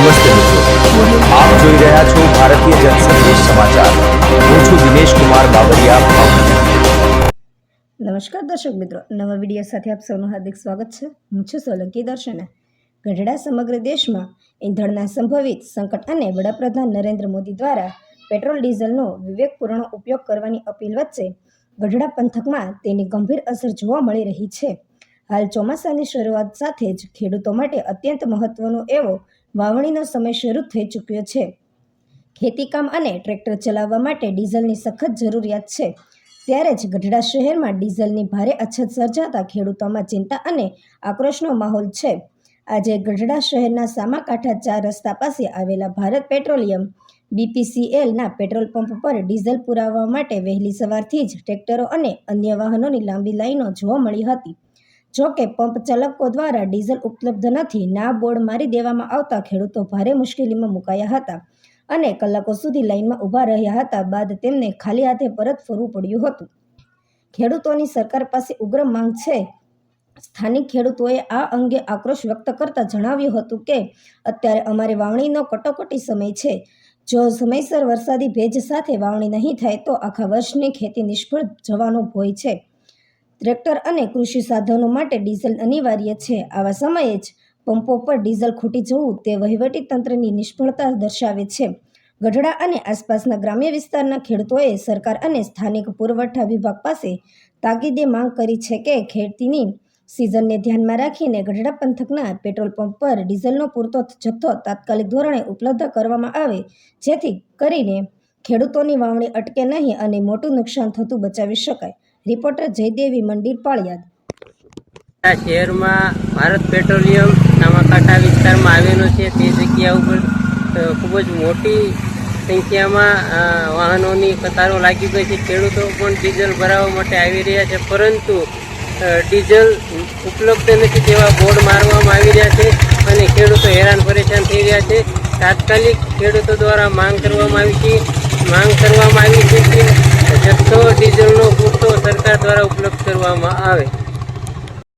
નમસ્તે મિત્રો, આપ જોઈ રહ્યા છો ભારતીય જનસંદેશ સમાચાર। હું છું દિનેશ કુમાર બાબરિયા, ભાવનગર। નમસ્કાર દર્શક મિત્રો, નવા વિડીયો સાથે આપ સૌનું હાર્દિક સ્વાગત છે। હું છું સોલંકી દર્શના। ગઢડા સમગ્ર દેશમાં ઈંધણના સંભવિત સંકટ અને વડાપ્રધાન નરેન્દ્ર મોદી દ્વારા પેટ્રોલ ડીઝલનો વિવેકપૂર્ણ ઉપયોગ કરવાની અપીલ વચ્ચે ગઢડા પંથકમાં તેની ગંભીર અસર જોવા મળી રહી છે। હાલ ચોમાસાની શરૂઆત સાથે જ ખેડૂતો માટે અત્યંત મહત્વનો એવો વાવણીનો સમય શરૂ થઈ ચૂક્યો છે। ખેતીકામ અને ટ્રેક્ટર ચલાવવા માટે ડીઝલની સખત જરૂરિયાત છે, ત્યારે જ ગઢડા શહેરમાં ડીઝલની ભારે અછત સર્જાતા ખેડૂતોમાં ચિંતા અને આક્રોશનો માહોલ છે। આજે ગઢડા શહેરના સામાકાંઠા 4 રસ્તા પાસે આવેલા ભારત પેટ્રોલિયમ BPCLના પેટ્રોલ પંપ પર ડીઝલ પુરાવવા માટે વહેલી સવારથી જ ટ્રેક્ટરો અને અન્ય વાહનોની લાંબી લાઈનો જોવા મળી હતી। જો કે પંપ ચાલકો દ્વારા ડીઝલ ઉપલબ્ધ નથી ના બોર્ડ મારી દેવામાં આવતા ખેડૂતો ભારે મુશ્કેલીમાં મુકાયા હતા અને કલાકો સુધી લાઈનમાં ઊભા રહ્યા હતા બાદ તેમને ખાલી હાથે પરત ફરવું પડ્યું હતું। ખેડૂતોની સરકાર પાસે ઉગ્ર માંગ છે। સ્થાનિક ખેડૂતોએ આ અંગે આક્રોશ વ્યક્ત કરતા જણાવ્યું હતું કે અત્યારે અમારે વાવણીનો કટોકટી સમય છે। જો સમયસર વરસાદી ભેજ સાથે વાવણી નહીં થાય તો આખા વર્ષની ખેતી નિષ્ફળ જવાનો ભોય છે। ટ્રેક્ટર અને કૃષિ સાધનો માટે ડીઝલ અનિવાર્ય છે। આવા સમયે જ પંપો પર ડીઝલ ખૂટી જવું તે વહીવટી તંત્રની નિષ્ફળતા દર્શાવે છે। ગઢડા અને આસપાસના ગ્રામ્ય વિસ્તારના ખેડૂતોએ સરકાર અને સ્થાનિક પુરવઠા વિભાગ પાસે તાકીદે માંગ કરી છે કે ખેતીની સિઝનને ધ્યાનમાં રાખીને ગઢડા પંથકના પેટ્રોલ પંપ પર ડીઝલનો પૂરતો જથ્થો તાત્કાલિક ધોરણે ઉપલબ્ધ કરવામાં આવે, જેથી કરીને ખેડૂતોની વાવણી અટકે નહીં અને મોટું નુકસાન થતું બચાવી શકાય। રિપોર્ટર જયદેવી મંદિર પાળિયાદ। શહેરમાં ભારત પેટ્રોલિયમ સામાકાંઠા વિસ્તારમાં આવેલો છે। તે જગ્યા ઉપર ખૂબ જ મોટી સંખ્યામાં વાહનોની કતારો લાગી ગઈ છે। ખેડૂતો પણ ડીઝલ ભરાવવા માટે આવી રહ્યા છે, પરંતુ ડીઝલ ઉપલબ્ધ નથી તેવા બોર્ડ મારવામાં આવી રહ્યા છે અને ખેડૂતો હેરાન પરેશાન થઈ રહ્યા છે। તાત્કાલિક ખેડૂતો દ્વારા માંગ કરવામાં આવી છે કે જથ્થો ડીઝલનો પૂરતો સરકાર દ્વારા ઉપલબ્ધ કરવામાં આવે।